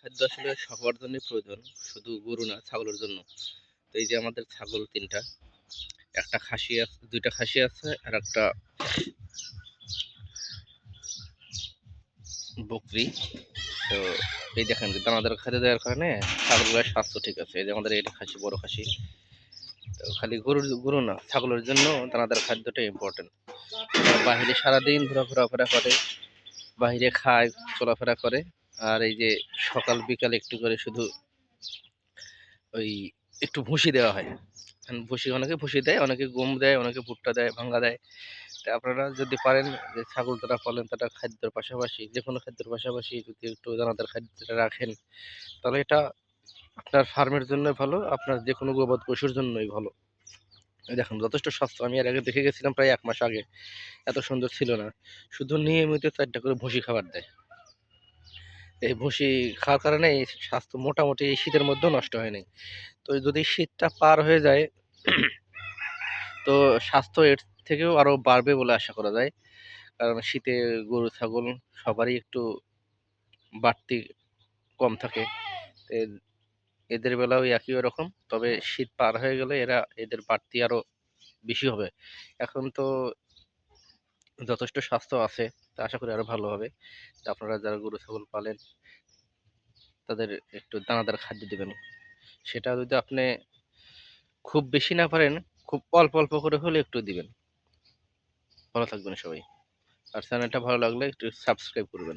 খাদ্য আসলে সবার জন্যই প্রয়োজন, শুধু গরু না, ছাগলের জন্য। তো এই যে আমাদের ছাগল ৩ টা, একটা খাসি আছে, ২ টা খাসি আছে আর একটা বকরি। তো এই দেখেন যে দানাদার খাদ্য দেওয়ার কারণে ছাগলগুলোর স্বাস্থ্য ঠিক আছে। এই যে আমাদের এটা খাসি, বড় খাসি। তো খালি গরু না, ছাগলের জন্য দানাদার খাদ্যটা ইম্পর্টেন্ট। বাহিরে সারাদিন ঘোরাফেরা করে, বাহিরে খায়, চলাফেরা করে। আর এই যে সকাল বিকাল একটু করে শুধু ওই একটু ভুসি দেওয়া হয়। ভুসি, অনেকে ভুসি দেয়, অনেকে গম দেয়, অনেকে ভুট্টা দেয়, ভাঙ্গা দেয়। তো আপনারা যদি পারেন যে ছাগল যারা পালেন তারা খাদ্যের পাশাপাশি, যেকোনো খাদ্যের পাশাপাশি যদি একটু দানাদার খাদ্যটা রাখেন, তাহলে এটা আপনার ফার্মের জন্য ভালো, আপনার যেকোনো গবাদ পশুর জন্যই ভালো। এই দেখুন যথেষ্ট স্বাস্থ্য। আমি এর আগে দেখে গেছিলাম প্রায় ১ মাস আগে। এত সুন্দর ছিল না। শুধু নিয়মিত ৪ টা করে ভুসি খাবার দেয়। এই ভুসি খাওয়ার কারণে এই স্বাস্থ্য মোটামুটি এই শীতের মধ্যেও নষ্ট হয় নাই। তো যদি শীতটা পার হয়ে যায় তো স্বাস্থ্য এর থেকেও আরো বাড়বে বলে আশা করা যায়। কারণ শীতে গরু ছাগল সবারই একটু বাড়তি কম থাকে। এ এদের বেলাও একই রকম। তবে শীত পার হয়ে গেলে এদের বাড়তি আরো বেশি হবে। এখন তো যথেষ্ট স্বাস্থ্য আছে। তো আশা করি আরো ভালো হবে। তো আপনারা যারা গরু ছাগল পালেন তাদের একটু দানাদার খাদ্য দিবেন। সেটা যদি আপনি খুব বেশি না পারেন, খুব অল্প করে হলে একটু দিবেন। ভালো থাকবেন সবাই। আর চ্যানেলটা ভালো লাগলে একটু সাবস্ক্রাইব করবেন।